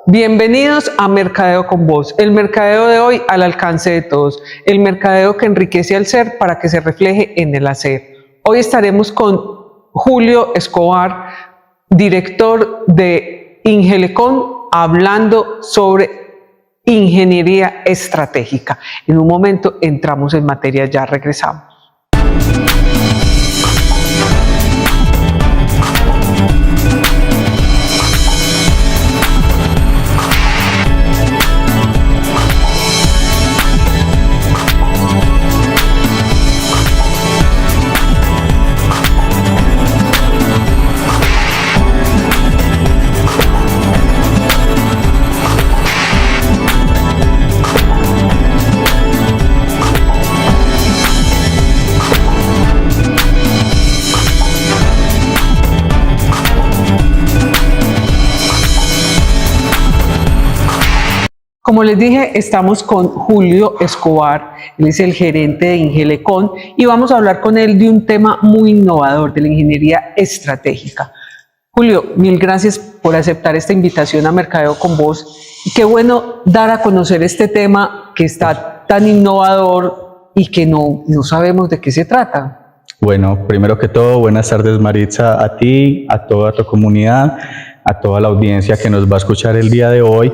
Bienvenidos a Mercadeo con Voz, el mercadeo de hoy al alcance de todos, el mercadeo que enriquece al ser para que se refleje en el hacer. Hoy estaremos con Julio Escobar, director de Ingelecon, hablando sobre ingeniería estratégica. En un momento entramos en materia, ya regresamos. Como les dije, estamos con Julio Escobar, él es el gerente de Ingelecon y vamos a hablar con él de un tema muy innovador, de la ingeniería estratégica. Julio, mil gracias por aceptar esta invitación a Mercadeo con Voz. Y qué bueno dar a conocer este tema que está tan innovador y que no sabemos de qué se trata. Bueno, primero que todo, buenas tardes Maritza, a ti, a toda tu comunidad, a toda la audiencia que nos va a escuchar el día de hoy.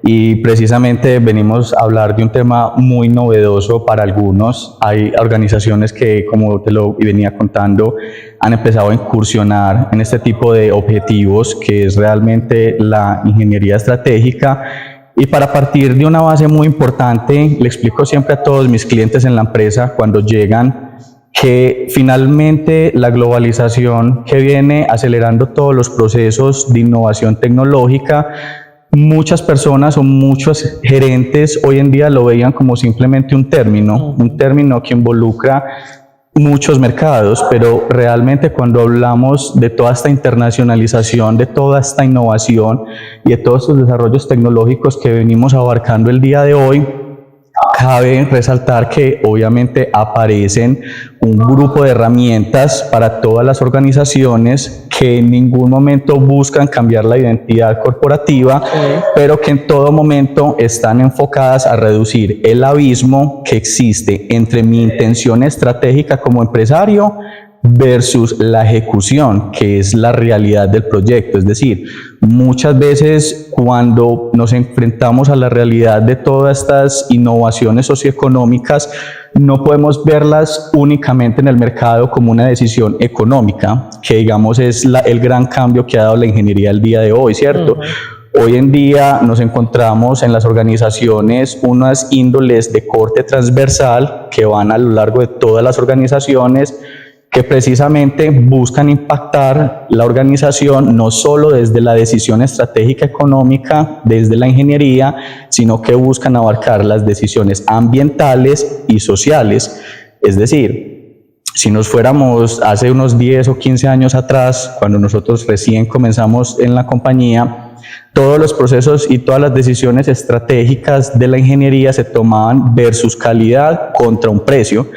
Y precisamente venimos a hablar de un tema muy novedoso para algunos. Hay organizaciones que, como te lo venía contando, han empezado a incursionar en este tipo de objetivos, que es realmente la ingeniería estratégica. Y para partir de una base muy importante, le explico siempre a todos mis clientes en la empresa cuando llegan que finalmente la globalización que viene acelerando todos los procesos de innovación tecnológica, muchas personas o muchos gerentes hoy en día lo veían como simplemente un término que involucra muchos mercados, pero realmente cuando hablamos de toda esta internacionalización, de toda esta innovación y de todos estos desarrollos tecnológicos que venimos abarcando el día de hoy, cabe resaltar que obviamente aparecen un grupo de herramientas para todas las organizaciones que en ningún momento buscan cambiar la identidad corporativa, pero que en todo momento están enfocadas a reducir el abismo que existe entre mi intención estratégica como empresario versus la ejecución, que es la realidad del proyecto. Es decir, muchas veces cuando nos enfrentamos a la realidad de todas estas innovaciones socioeconómicas, no podemos verlas únicamente en el mercado como una decisión económica, que digamos es el gran cambio que ha dado la ingeniería el día de hoy, ¿cierto? Hoy en día nos encontramos en las organizaciones unas índoles de corte transversal que van a lo largo de todas las organizaciones, que precisamente buscan impactar la organización no solo desde la decisión estratégica económica, desde la ingeniería, sino que buscan abarcar las decisiones ambientales y sociales. Es decir, si nos fuéramos hace unos 10 o 15 años atrás, cuando nosotros recién comenzamos en la compañía, todos los procesos y todas las decisiones estratégicas de la ingeniería se tomaban versus calidad contra un precio.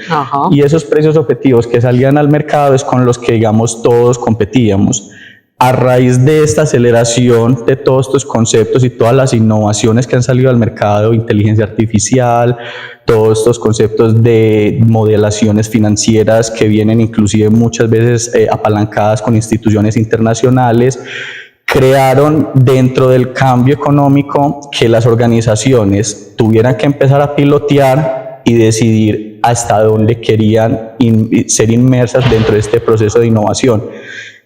Y esos precios objetivos que salían al mercado es con los que, digamos, todos competíamos. A raíz de esta aceleración de todos estos conceptos y todas las innovaciones que han salido al mercado, inteligencia artificial, todos estos conceptos de modelaciones financieras que vienen inclusive muchas veces apalancadas con instituciones internacionales, crearon dentro del cambio económico que las organizaciones tuvieran que empezar a pilotear y decidir hasta dónde querían ser inmersas dentro de este proceso de innovación.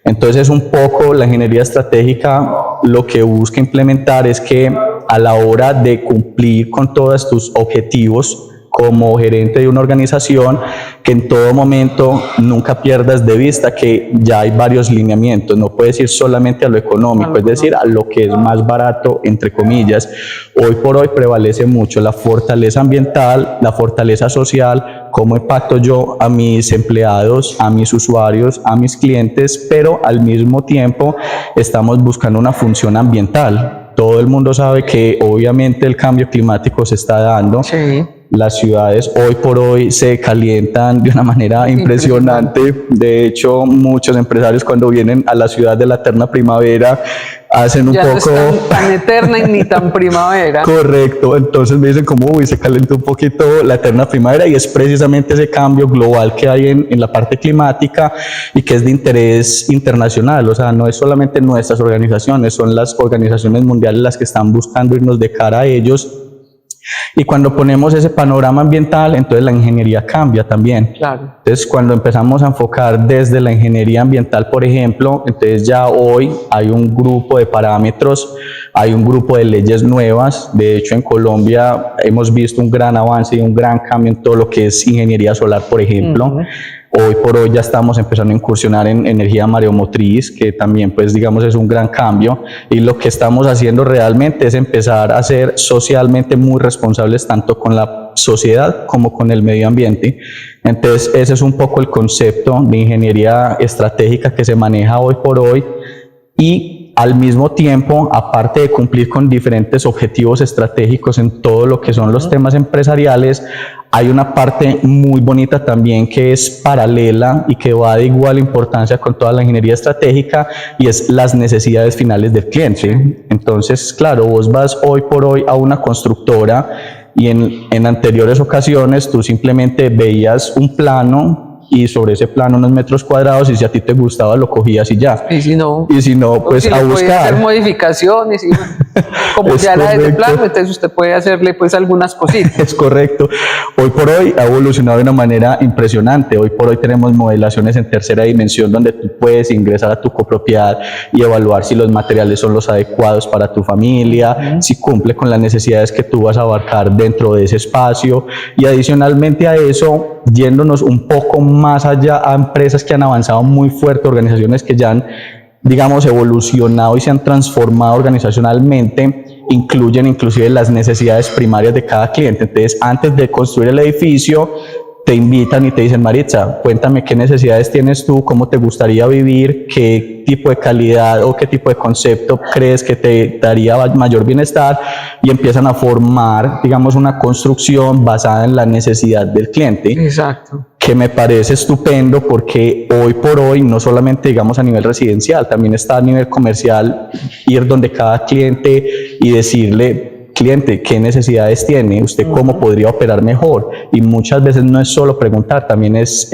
Entonces, un poco la ingeniería estratégica lo que busca implementar es que a la hora de cumplir con todos tus objetivos como gerente de una organización, que en todo momento nunca pierdas de vista que ya hay varios lineamientos, no puedes ir solamente a lo económico, es decir, a lo que es más barato, entre comillas. Hoy por hoy prevalece mucho la fortaleza ambiental, la fortaleza social, cómo impacto yo a mis empleados, a mis usuarios, a mis clientes, pero al mismo tiempo estamos buscando una función ambiental. Todo el mundo sabe que obviamente el cambio climático se está dando. Las ciudades hoy por hoy se calientan de una manera impresionante. De hecho, muchos empresarios cuando vienen a la ciudad de la eterna primavera hacen un ya poco... no es tan eterna y ni tan primavera. Correcto, entonces me dicen como, uy, se calentó un poquito la eterna primavera, y es precisamente ese cambio global que hay en la parte climática y que es de interés internacional. O sea, no es solamente nuestras organizaciones, son las organizaciones mundiales las que están buscando irnos de cara a ellos. Y cuando ponemos ese panorama ambiental, entonces la ingeniería cambia también. Claro. Entonces, cuando empezamos a enfocar desde la ingeniería ambiental, por ejemplo, entonces ya hoy hay un grupo de parámetros, hay un grupo de leyes nuevas. De hecho, en Colombia hemos visto un gran avance y un gran cambio en todo lo que es ingeniería solar, por ejemplo. Hoy por hoy ya estamos empezando a incursionar en energía mareomotriz, que también, pues, digamos, es un gran cambio, y lo que estamos haciendo realmente es empezar a ser socialmente muy responsables tanto con la sociedad como con el medio ambiente. Entonces, ese es un poco el concepto de ingeniería estratégica que se maneja hoy por hoy, y al mismo tiempo, aparte de cumplir con diferentes objetivos estratégicos en todo lo que son los temas empresariales, hay una parte muy bonita también que es paralela y que va de igual importancia con toda la ingeniería estratégica, y es las necesidades finales del cliente. Entonces, claro, vos vas hoy por hoy a una constructora y en anteriores ocasiones tú simplemente veías un plano y sobre ese plano unos metros cuadrados, y si a ti te gustaba lo cogías y ya. Y si no, pues si a le puede hacer buscar. modificaciones, y como ya era de plano, entonces usted puede hacerle pues algunas cositas. Es correcto. Hoy por hoy ha evolucionado de una manera impresionante. Hoy por hoy tenemos modelaciones en tercera dimensión donde tú puedes ingresar a tu copropiedad y evaluar si los materiales son los adecuados para tu familia, si cumple con las necesidades que tú vas a abarcar dentro de ese espacio. Y adicionalmente a eso, yéndonos un poco más allá a empresas que han avanzado muy fuerte, organizaciones que ya han, digamos, evolucionado y se han transformado organizacionalmente, incluyen inclusive las necesidades primarias de cada cliente. Entonces, antes de construir el edificio, te invitan y te dicen: Maritza, cuéntame qué necesidades tienes tú, cómo te gustaría vivir, qué tipo de calidad o qué tipo de concepto crees que te daría mayor bienestar, y empiezan a formar, digamos, una construcción basada en la necesidad del cliente. Exacto. Que me parece estupendo, porque hoy por hoy, no solamente, digamos, a nivel residencial, también está a nivel comercial, ir donde cada cliente y decirle: cliente, ¿qué necesidades tiene? ¿Usted cómo podría operar mejor? Y muchas veces no es solo preguntar, también es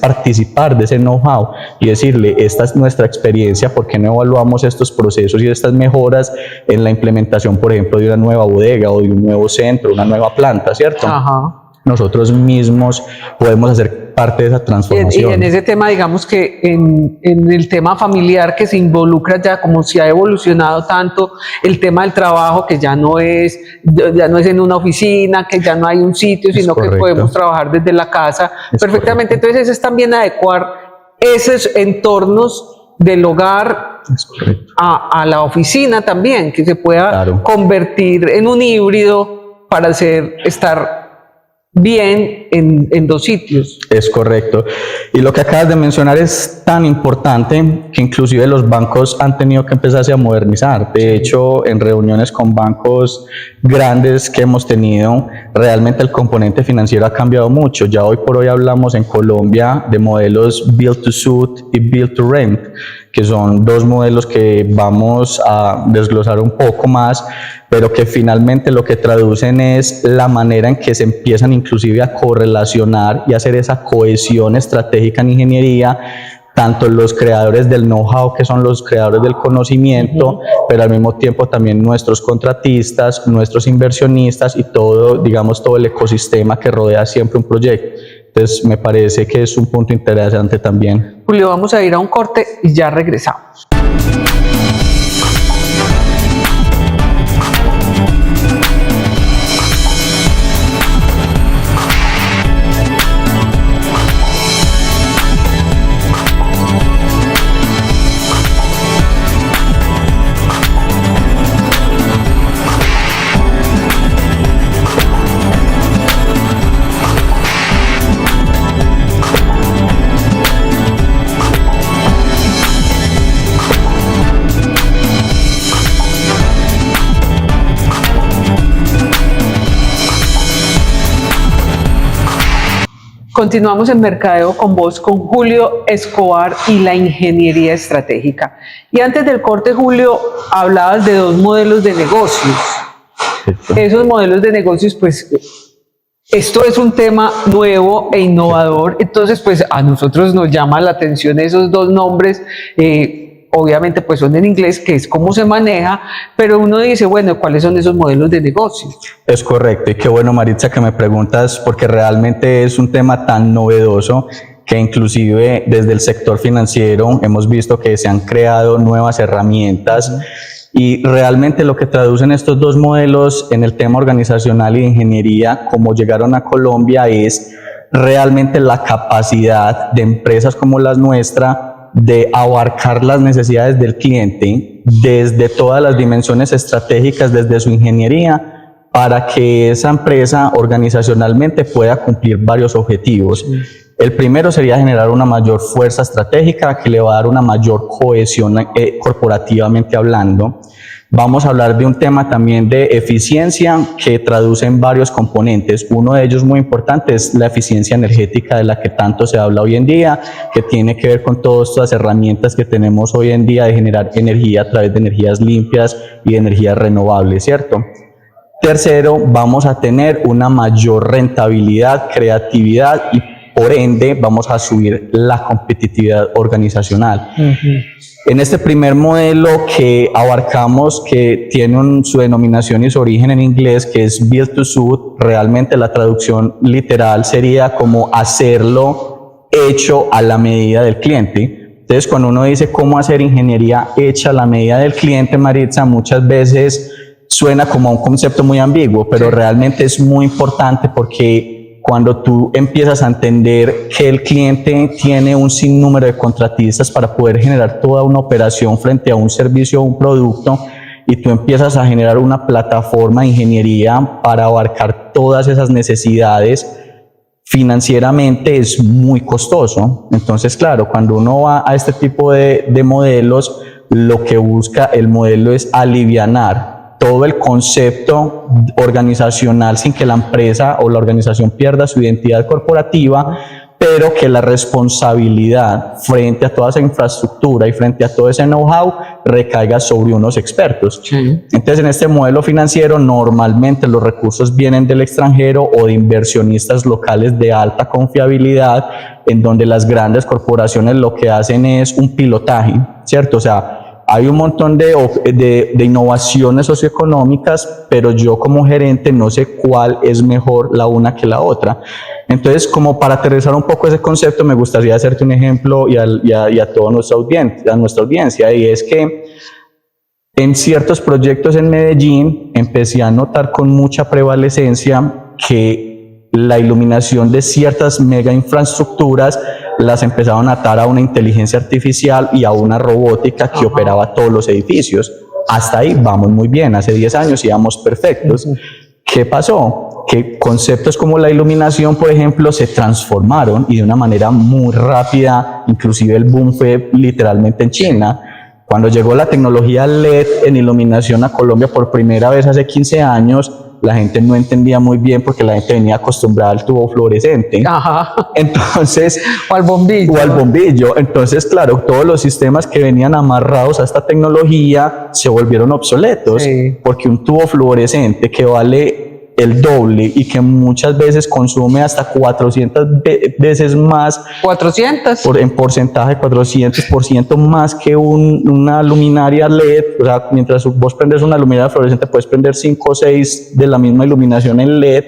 participar de ese know-how y decirle: esta es nuestra experiencia, ¿por qué no evaluamos estos procesos y estas mejoras en la implementación, por ejemplo, de una nueva bodega o de un nuevo centro, una nueva planta, ¿cierto? Ajá. Nosotros mismos podemos hacer parte de esa transformación. Y en ese tema, digamos que en el tema familiar que se involucra ya, como se ha evolucionado tanto el tema del trabajo, que ya no es en una oficina, que ya no hay un sitio, sino que podemos trabajar desde la casa perfectamente. Entonces es también adecuar esos entornos del hogar a la oficina también, que se pueda convertir en un híbrido para estar bien en dos sitios. Es correcto. Y lo que acabas de mencionar es tan importante que inclusive los bancos han tenido que empezarse a modernizar. De hecho, en reuniones con bancos grandes que hemos tenido, realmente el componente financiero ha cambiado mucho. Ya hoy por hoy hablamos en Colombia de modelos Build to Suit y Build to Rent, que son dos modelos que vamos a desglosar un poco más, pero que finalmente lo que traducen es la manera en que se empiezan inclusive a correlacionar y hacer esa cohesión estratégica en ingeniería, tanto los creadores del know-how, que son los creadores del conocimiento, pero al mismo tiempo también nuestros contratistas, nuestros inversionistas y todo, digamos, todo el ecosistema que rodea siempre un proyecto. Entonces, me parece que es un punto interesante también. Julio, vamos a ir a un corte y ya regresamos. Continuamos en Mercadeo con Voz con Julio Escobar y la ingeniería estratégica. Y antes del corte, Julio, hablabas de 2 modelos de negocios. Esos modelos de negocios, pues, esto es un tema nuevo e innovador, entonces, pues, a nosotros nos llama la atención esos 2 nombres. Obviamente pues son en inglés, que es cómo se maneja, pero uno dice, bueno, ¿cuáles son esos modelos de negocio? Es correcto, y qué bueno, Maritza, que me preguntas, porque realmente es un tema tan novedoso que inclusive desde el sector financiero hemos visto que se han creado nuevas herramientas y realmente lo que traducen estos 2 modelos en el tema organizacional y de ingeniería, como llegaron a Colombia, es realmente la capacidad de empresas como las nuestras de abarcar las necesidades del cliente desde todas las dimensiones estratégicas, desde su ingeniería, para que esa empresa organizacionalmente pueda cumplir varios objetivos. Sí. El primero sería generar una mayor fuerza estratégica que le va a dar una mayor cohesión corporativamente hablando. Vamos a hablar de un tema también de eficiencia que traduce en varios componentes. Uno de ellos muy importante es la eficiencia energética de la que tanto se habla hoy en día, que tiene que ver con todas estas herramientas que tenemos hoy en día de generar energía a través de energías limpias y de energías renovables, ¿cierto? Tercero, vamos a tener una mayor rentabilidad, creatividad y por ende vamos a subir la competitividad organizacional. En este primer modelo que abarcamos, que tiene su denominación y su origen en inglés, que es Build to Suit, realmente la traducción literal sería como hacerlo hecho a la medida del cliente. Entonces, cuando uno dice cómo hacer ingeniería hecha a la medida del cliente, Maritza, muchas veces suena como un concepto muy ambiguo, pero realmente es muy importante porque cuando tú empiezas a entender que el cliente tiene un sinnúmero de contratistas para poder generar toda una operación frente a un servicio o un producto, y tú empiezas a generar una plataforma de ingeniería para abarcar todas esas necesidades, financieramente es muy costoso. Entonces, claro, cuando uno va a este tipo de modelos, lo que busca el modelo es alivianar todo el concepto organizacional sin que la empresa o la organización pierda su identidad corporativa, pero que la responsabilidad frente a toda esa infraestructura y frente a todo ese know-how recaiga sobre unos expertos. Sí. Entonces, en este modelo financiero, normalmente los recursos vienen del extranjero o de inversionistas locales de alta confiabilidad, en donde las grandes corporaciones lo que hacen es un pilotaje, ¿cierto? O sea, hay un montón de innovaciones socioeconómicas, pero yo como gerente no sé cuál es mejor la una que la otra. Entonces, como para aterrizar un poco ese concepto, me gustaría hacerte un ejemplo y a toda nuestra audiencia, y es que en ciertos proyectos en Medellín empecé a notar con mucha prevalecencia que la iluminación de ciertas mega infraestructuras las empezaron a atar a una inteligencia artificial y a una robótica que operaba todos los edificios. Hasta ahí vamos muy bien, hace 10 años íbamos perfectos. ¿Qué pasó? Que conceptos como la iluminación, por ejemplo, se transformaron y de una manera muy rápida, inclusive el boom fue literalmente en China. Cuando llegó la tecnología LED en iluminación a Colombia por primera vez hace 15 años, la gente no entendía muy bien porque la gente venía acostumbrada al tubo fluorescente. Ajá. Entonces, o al bombillo. O al bombillo. Entonces, claro, todos los sistemas que venían amarrados a esta tecnología se volvieron obsoletos, sí, porque un tubo fluorescente que vale el doble y que muchas veces consume hasta 400 veces más. 400. En porcentaje, 400% más que una luminaria LED. O sea, mientras vos prendes una luminaria fluorescente, puedes prender 5 o 6 de la misma iluminación en LED.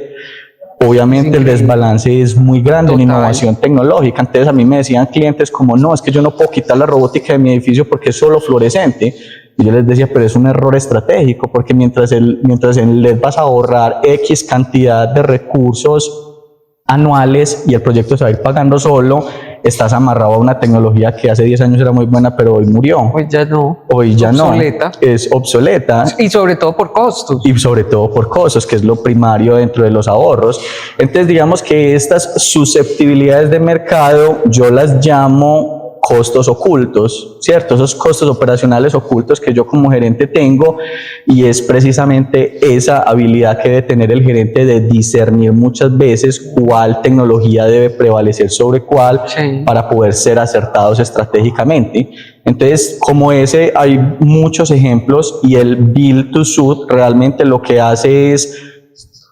Obviamente el desbalance es muy grande. Total. En innovación tecnológica. Entonces a mí me decían clientes como, no, es que yo no puedo quitar la robótica de mi edificio porque es solo fluorescente. Y yo les decía, pero es un error estratégico, porque mientras en LED vas a ahorrar X cantidad de recursos anuales y el proyecto se va a ir pagando solo, estás amarrado a una tecnología que hace 10 años era muy buena, pero hoy murió. Hoy ya no. Hoy ya obsoleta. No. Es obsoleta. Y sobre todo por costos. Y sobre todo por costos, que es lo primario dentro de los ahorros. Entonces, digamos que estas susceptibilidades de mercado, yo las llamo costos ocultos, ¿cierto? Esos costos operacionales ocultos que yo como gerente tengo, y es precisamente esa habilidad que debe tener el gerente de discernir muchas veces cuál tecnología debe prevalecer sobre cuál, Sí. para poder ser acertados estratégicamente. Entonces, como ese, hay muchos ejemplos, y el Build to Suit realmente lo que hace es: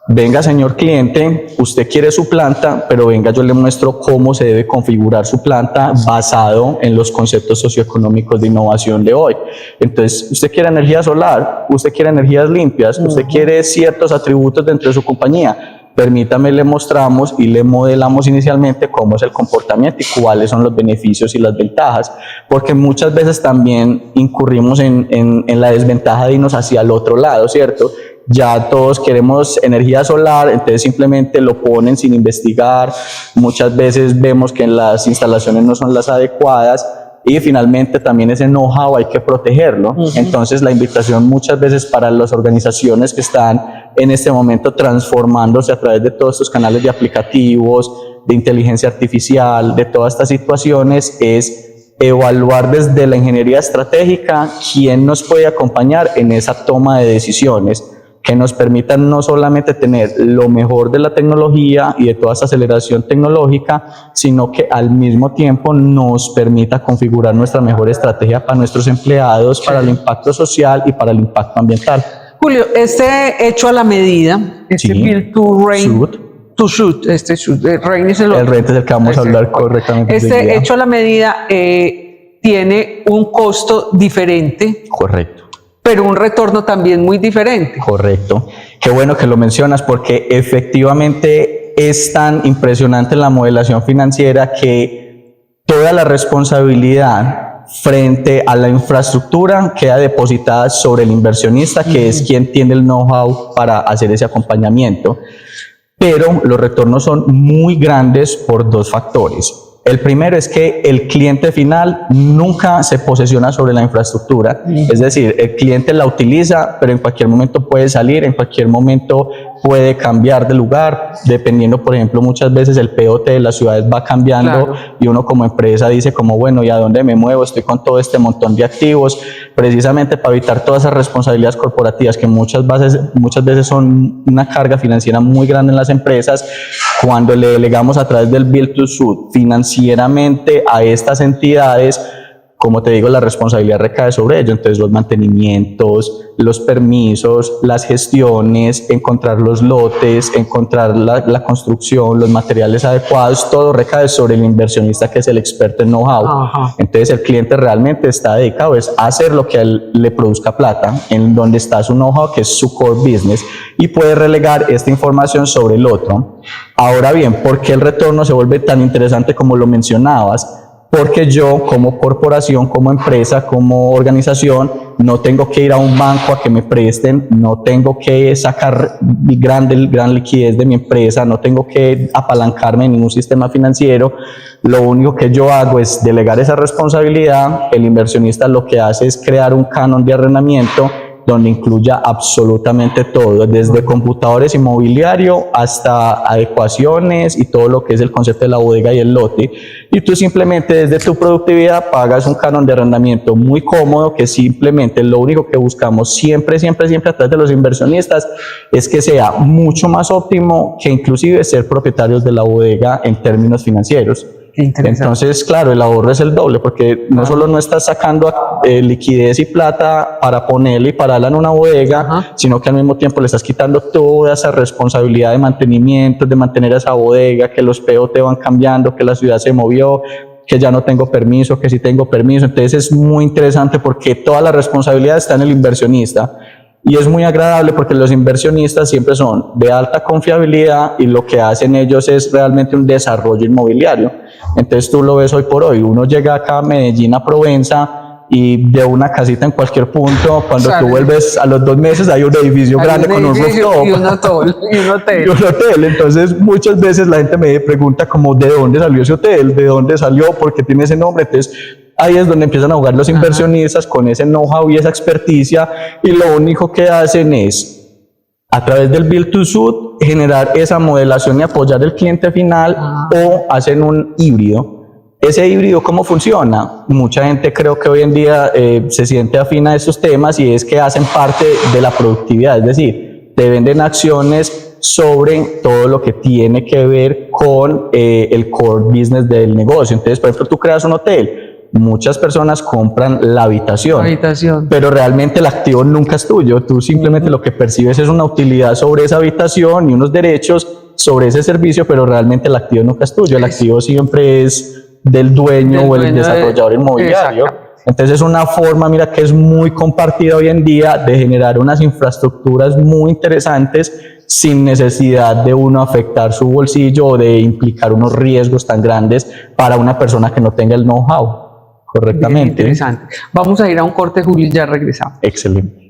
venga, señor cliente, usted quiere su planta, pero venga, yo le muestro cómo se debe configurar su planta basado en los conceptos socioeconómicos de innovación de hoy. Entonces, usted quiere energía solar, usted quiere energías limpias, usted quiere ciertos atributos dentro de su compañía. Permítame, le mostramos y le modelamos inicialmente cómo es el comportamiento y cuáles son los beneficios y las ventajas, porque muchas veces también incurrimos en la desventaja de irnos hacia el otro lado, ¿cierto? Ya todos queremos energía solar, entonces simplemente lo ponen sin investigar. Muchas veces vemos que las instalaciones no son las adecuadas, y finalmente también ese know-how hay que protegerlo. Entonces la invitación muchas veces para las organizaciones que están en este momento transformándose a través de todos estos canales de aplicativos, de inteligencia artificial, de todas estas situaciones, es evaluar desde la ingeniería estratégica quién nos puede acompañar en esa toma de decisiones, que nos permitan no solamente tener lo mejor de la tecnología y de toda esta aceleración tecnológica, sino que al mismo tiempo nos permita configurar nuestra mejor estrategia para nuestros empleados, para el impacto social y para el impacto ambiental. Julio, este hecho a la medida, este Sí. Build to Rain, Suit. to Suit, Rain es el otro. El rente es el que vamos a hablar correctamente. hoy Este día. hecho a la medida tiene un costo diferente, Correcto. pero un retorno también muy diferente. Correcto. Qué bueno que lo mencionas, porque efectivamente es tan impresionante la modelación financiera que toda la responsabilidad frente a la infraestructura queda depositada sobre el inversionista, que es quien tiene el know-how para hacer ese acompañamiento. Pero los retornos son muy grandes por dos factores. El primero es que el cliente final nunca se posesiona sobre la infraestructura, es decir, el cliente la utiliza, pero en cualquier momento puede salir, en cualquier momento puede cambiar de lugar, dependiendo, por ejemplo, muchas veces el POT de las ciudades va cambiando. Claro. Y uno como empresa dice como, bueno, ¿y a dónde me muevo? Estoy con todo este montón de activos, precisamente para evitar todas esas responsabilidades corporativas que muchas veces son una carga financiera muy grande en las empresas. Cuando le delegamos a través del Build to Suit financieramente a estas entidades, como te digo, la responsabilidad recae sobre ellos. Entonces, los mantenimientos, los permisos, las gestiones, encontrar los lotes, encontrar la construcción, los materiales adecuados, todo recae sobre el inversionista, que es el experto en know-how. Ajá. Entonces, el cliente realmente está dedicado a hacer lo que a él le produzca plata, en donde está su know-how, que es su core business, y puede relegar esta información sobre el otro. Ahora bien, ¿por qué el retorno se vuelve tan interesante como lo mencionabas? Porque yo como corporación, como empresa, como organización, no tengo que ir a un banco a que me presten, no tengo que sacar gran liquidez de mi empresa, no tengo que apalancarme en ningún sistema financiero. Lo único que yo hago es delegar esa responsabilidad. El inversionista lo que hace es crear un canon de arrendamiento donde incluya absolutamente todo, desde computadores y mobiliario hasta adecuaciones y todo lo que es el concepto de la bodega y el lote. Y tú simplemente desde tu productividad pagas un canon de arrendamiento muy cómodo, que simplemente lo único que buscamos siempre a través de los inversionistas es que sea mucho más óptimo que inclusive ser propietarios de la bodega en términos financieros. Entonces, claro, el ahorro es el doble, porque no solo no estás sacando liquidez y plata para ponerla y pararla en una bodega, sino que al mismo tiempo le estás quitando toda esa responsabilidad de mantenimiento, de mantener esa bodega, que los POT van cambiando, que la ciudad se movió, que ya no tengo permiso, que sí tengo permiso. Entonces es muy interesante porque toda la responsabilidad está en el inversionista. Y es muy agradable porque los inversionistas siempre son de alta confiabilidad y lo que hacen ellos es realmente un desarrollo inmobiliario. Entonces tú lo ves hoy por hoy, uno llega acá a Medellín, a Provenza, y de una casita en cualquier punto, cuando tú vuelves a los 2 meses hay un edificio grande con un rooftop. Y un hotel. Y un hotel. Entonces muchas veces la gente me pregunta como, ¿de dónde salió ese hotel? ¿De dónde salió? ¿Por qué tiene ese nombre? Entonces ahí es donde empiezan a jugar los inversionistas con ese know-how y esa experticia, y lo único que hacen es, a través del Build to Suit, generar esa modelación y apoyar el cliente final, o hacen un híbrido. Ese híbrido, ¿cómo funciona? Mucha gente creo que hoy en día se siente afín a estos temas y es que hacen parte de la productividad, es decir, te venden acciones sobre todo lo que tiene que ver con el core business del negocio. Entonces, por ejemplo, tú creas un hotel, muchas personas compran la habitación, pero realmente el activo nunca es tuyo, tú simplemente lo que percibes es una utilidad sobre esa habitación y unos derechos sobre ese servicio, pero realmente el activo nunca es tuyo, el activo siempre es del dueño o el desarrollador inmobiliario. Entonces es una forma, mira, que es muy compartida hoy en día de generar unas infraestructuras muy interesantes sin necesidad de uno afectar su bolsillo o de implicar unos riesgos tan grandes para una persona que no tenga el know-how correctamente. Bien interesante. Vamos a ir a un corte, Julio, y ya regresamos. Excelente.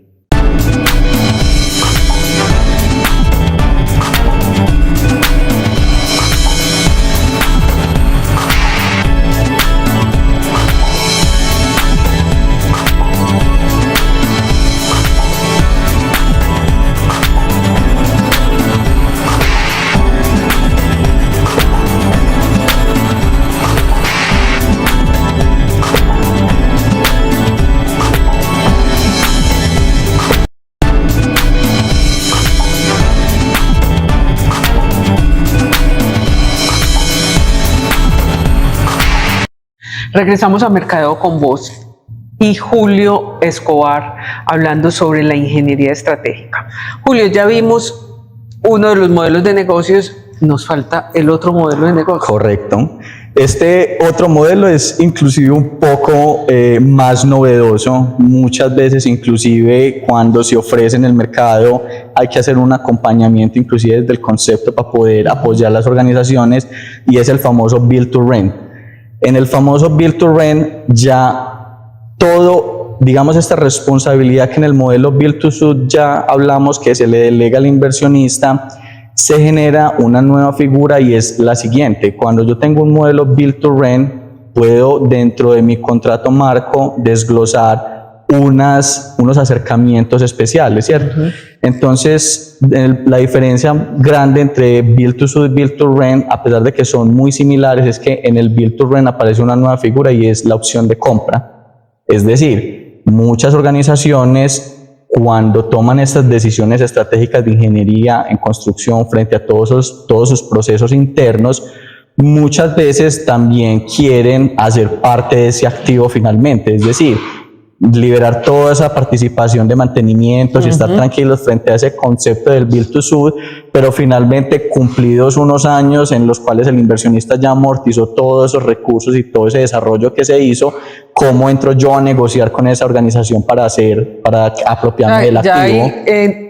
Regresamos a Mercadeo con Voz y Julio Escobar hablando sobre la ingeniería estratégica. Julio, ya vimos uno de los modelos de negocios, nos falta el otro modelo de negocio. Correcto. Este otro modelo es inclusive un poco más novedoso. Muchas veces inclusive cuando se ofrece en el mercado hay que hacer un acompañamiento inclusive desde el concepto para poder apoyar las organizaciones, y es el famoso Build to Rent. En el famoso Build to Rent ya todo, digamos, esta responsabilidad que en el modelo Build to Suit ya hablamos que se le delega al inversionista, se genera una nueva figura y es la siguiente. Cuando yo tengo un modelo Build to Rent, puedo dentro de mi contrato marco desglosar unos acercamientos especiales, ¿cierto? Entonces, la diferencia grande entre Build to Suit y Build to Rent, a pesar de que son muy similares, es que en el Build to Rent aparece una nueva figura y es la opción de compra. Es decir, muchas organizaciones, cuando toman estas decisiones estratégicas de ingeniería en construcción frente a todos sus procesos internos, muchas veces también quieren hacer parte de ese activo finalmente, es decir, liberar toda esa participación de mantenimientos y estar tranquilos frente a ese concepto del Build to Suit, pero finalmente cumplidos unos años en los cuales el inversionista ya amortizó todos esos recursos y todo ese desarrollo que se hizo, ¿cómo entro yo a negociar con esa organización para apropiarme del activo? Ahí,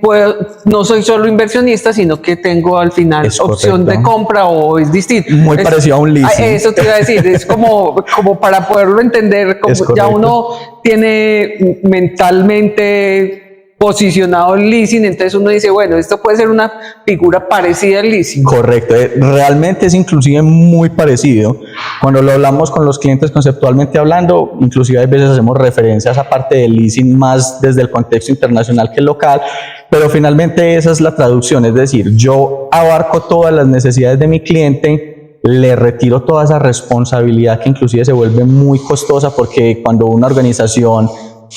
no soy solo inversionista, sino que tengo al final opción de compra, o es distinto. Muy parecido a un leasing. Eso te iba a decir, es como para poderlo entender, como ya uno tiene mentalmente posicionado el leasing, entonces uno dice, bueno, esto puede ser una figura parecida al leasing. Correcto, realmente es inclusive muy parecido. Cuando lo hablamos con los clientes conceptualmente hablando, inclusive a veces hacemos referencia a esa parte del leasing más desde el contexto internacional que local, pero finalmente esa es la traducción, es decir, yo abarco todas las necesidades de mi cliente, le retiro toda esa responsabilidad que inclusive se vuelve muy costosa, porque cuando una organización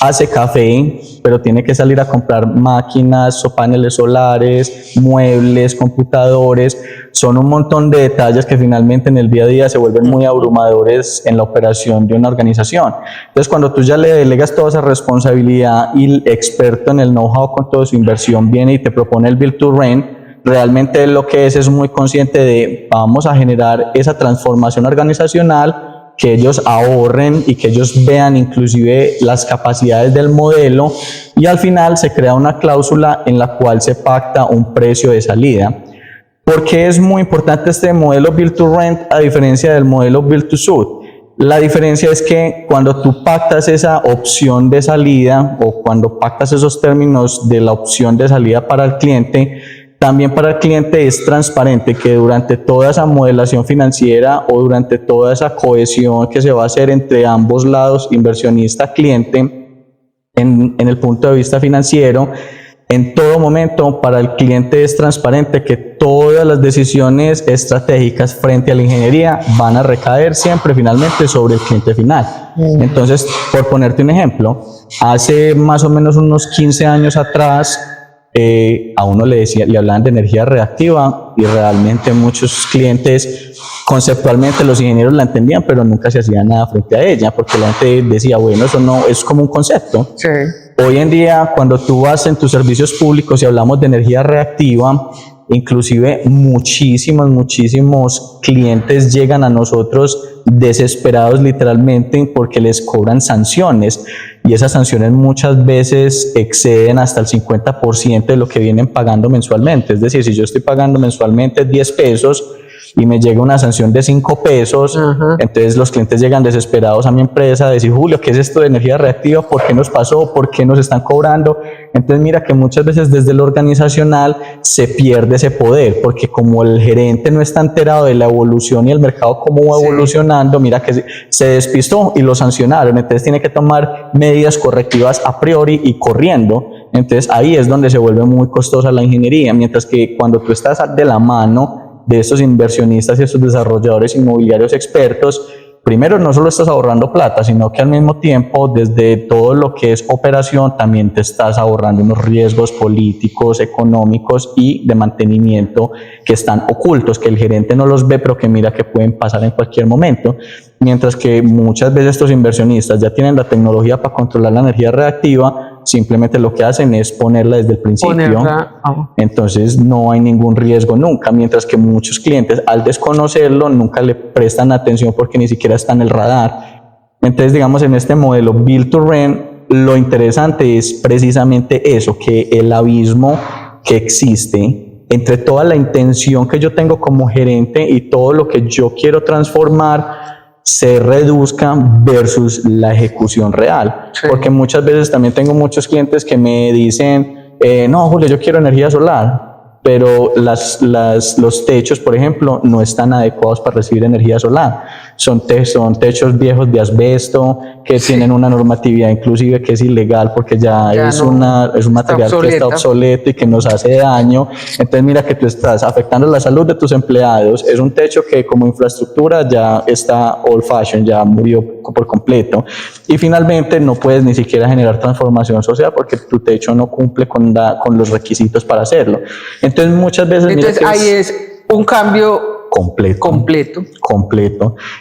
hace café, pero tiene que salir a comprar máquinas o paneles solares, muebles, computadores, son un montón de detalles que finalmente en el día a día se vuelven muy abrumadores en la operación de una organización. Entonces, cuando tú ya le delegas toda esa responsabilidad y el experto en el know-how con toda su inversión viene y te propone el Build to Rent, realmente lo que es muy consciente de vamos a generar esa transformación organizacional, que ellos ahorren y que ellos vean inclusive las capacidades del modelo, y al final se crea una cláusula en la cual se pacta un precio de salida. ¿Por qué es muy importante este modelo Build to Rent a diferencia del modelo Build to Suit? La diferencia es que cuando tú pactas esa opción de salida o cuando pactas esos términos de la opción de salida para el cliente, también para el cliente es transparente que durante toda esa modelación financiera o durante toda esa cohesión que se va a hacer entre ambos lados, inversionista-cliente, en el punto de vista financiero, en todo momento para el cliente es transparente que todas las decisiones estratégicas frente a la ingeniería van a recaer siempre finalmente sobre el cliente final. Entonces, por ponerte un ejemplo, hace más o menos unos 15 años atrás, a uno le hablaban de energía reactiva y realmente muchos clientes conceptualmente los ingenieros la entendían, pero nunca se hacía nada frente a ella porque la gente decía, bueno, eso no es como un concepto. Sí. Hoy en día, cuando tú vas en tus servicios públicos y hablamos de energía reactiva, inclusive muchísimos clientes llegan a nosotros desesperados literalmente porque les cobran sanciones y esas sanciones muchas veces exceden hasta el 50% de lo que vienen pagando mensualmente. Es decir, si yo estoy pagando mensualmente 10 pesos y me llega una sanción de 5 pesos, entonces los clientes llegan desesperados a mi empresa a decir, Julio, ¿qué es esto de energía reactiva? ¿Por qué nos pasó? ¿Por qué nos están cobrando? Entonces mira que muchas veces desde lo organizacional se pierde ese poder, porque como el gerente no está enterado de la evolución y el mercado cómo va evolucionando, mira que se despistó y lo sancionaron, entonces tiene que tomar medidas correctivas a priori y corriendo. Entonces ahí es donde se vuelve muy costosa la ingeniería, mientras que cuando tú estás de la mano de estos inversionistas y estos desarrolladores inmobiliarios expertos, primero no solo estás ahorrando plata, sino que al mismo tiempo desde todo lo que es operación también te estás ahorrando unos riesgos políticos, económicos y de mantenimiento que están ocultos, que el gerente no los ve, pero que mira que pueden pasar en cualquier momento. Mientras que muchas veces estos inversionistas ya tienen la tecnología para controlar la energía reactiva, simplemente lo que hacen es ponerla desde el principio, entonces no hay ningún riesgo nunca, mientras que muchos clientes al desconocerlo nunca le prestan atención porque ni siquiera está en el radar. Entonces digamos en este modelo Build to Rent lo interesante es precisamente eso, que el abismo que existe entre toda la intención que yo tengo como gerente y todo lo que yo quiero transformar se reduzca versus la ejecución real. Sí. Porque muchas veces también tengo muchos clientes que me dicen, no, Julio, yo quiero energía solar, pero los techos, por ejemplo, no están adecuados para recibir energía solar. Son techos viejos de asbesto que tienen una normatividad inclusive que es ilegal porque ya es un material que está obsoleto y que nos hace daño. Entonces mira que tú estás afectando la salud de tus empleados. Es un techo que como infraestructura ya está old fashion, ya murió por completo. Y finalmente no puedes ni siquiera generar transformación social porque tu techo no cumple con los requisitos para hacerlo. Entonces muchas veces... Entonces ahí es un cambio completo.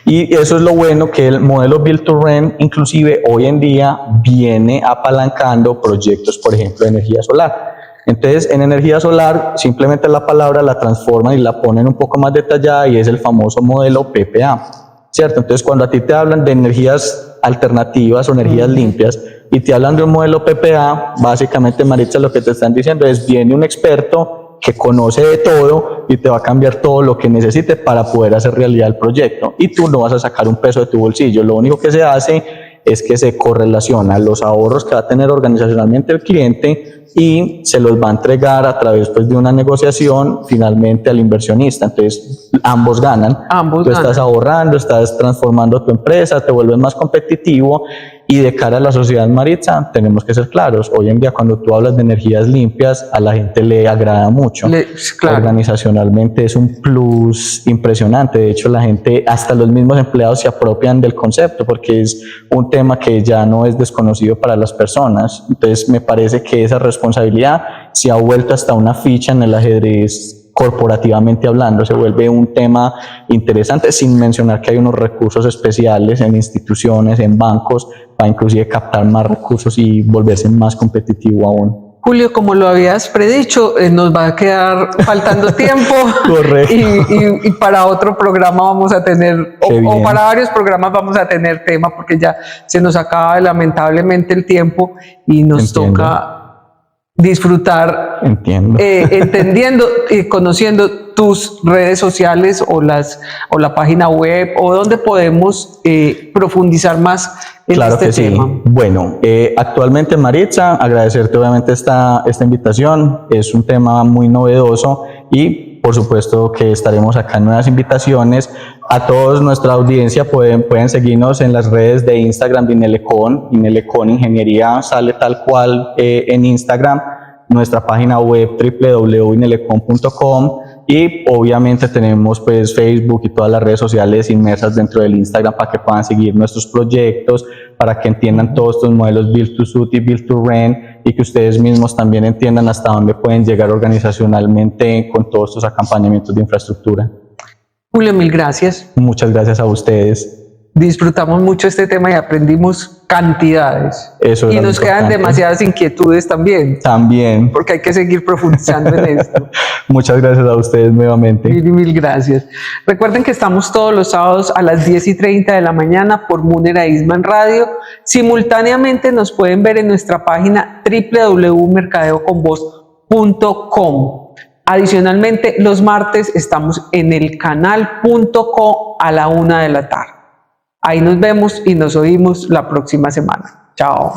Y eso es lo bueno, que el modelo Build to Rent inclusive hoy en día viene apalancando proyectos, por ejemplo, de energía solar. Entonces en energía solar simplemente la palabra la transforman y la ponen un poco más detallada y es el famoso modelo PPA, ¿cierto? Entonces cuando a ti te hablan de energías alternativas o energías limpias y te hablan de un modelo PPA, básicamente Maritza lo que te están diciendo es viene un experto que conoce de todo y te va a cambiar todo lo que necesite para poder hacer realidad el proyecto y tú no vas a sacar un peso de tu bolsillo. Lo único que se hace es que se correlaciona los ahorros que va a tener organizacionalmente el cliente y se los va a entregar a través de una negociación finalmente al inversionista. Entonces ambos ganan. Tú estás ahorrando, estás transformando tu empresa, te vuelves más competitivo. Y de cara a la sociedad, Maritza, tenemos que ser claros. Hoy en día, cuando tú hablas de energías limpias, a la gente le agrada mucho. Claro. Organizacionalmente es un plus impresionante. De hecho, la gente, hasta los mismos empleados se apropian del concepto porque es un tema que ya no es desconocido para las personas. Entonces, me parece que esa responsabilidad se ha vuelto hasta una ficha en el ajedrez corporativamente hablando, se vuelve un tema interesante, sin mencionar que hay unos recursos especiales en instituciones, en bancos, para inclusive captar más recursos y volverse más competitivo aún. Julio, como lo habías predicho, nos va a quedar faltando tiempo. Correcto. Y para otro programa vamos a tener, o para varios programas vamos a tener tema, porque ya se nos acaba lamentablemente el tiempo y nos toca disfrutar, entendiendo y conociendo tus redes sociales o la página web o donde podemos profundizar más en este tema. Sí. Bueno, actualmente Maritza, agradecerte obviamente esta invitación, es un tema muy novedoso y por supuesto que estaremos acá en nuevas invitaciones. A todos nuestra audiencia pueden seguirnos en las redes de Instagram de Inelecon. Inelecon Ingeniería sale tal cual en Instagram. nuestra página web www.inelecom.com y obviamente tenemos pues Facebook y todas las redes sociales inmersas dentro del Instagram para que puedan seguir nuestros proyectos, para que entiendan todos estos modelos Build to Suit y Build to Rent y que ustedes mismos también entiendan hasta dónde pueden llegar organizacionalmente con todos estos acompañamientos de infraestructura. Julio, mil gracias. Muchas gracias a ustedes. Disfrutamos mucho este tema y aprendimos cantidades. Eso y nos quedan demasiadas inquietudes también. También. Porque hay que seguir profundizando en esto. Muchas gracias a ustedes nuevamente. Mil gracias. Recuerden que estamos todos los sábados a las 10:30 de la mañana por Munera Eastman Radio. Simultáneamente nos pueden ver en nuestra página www.mercadeoconvoz.com. Adicionalmente, los martes estamos en el canal.co a la 1 de la tarde. Ahí nos vemos y nos oímos la próxima semana. Chao.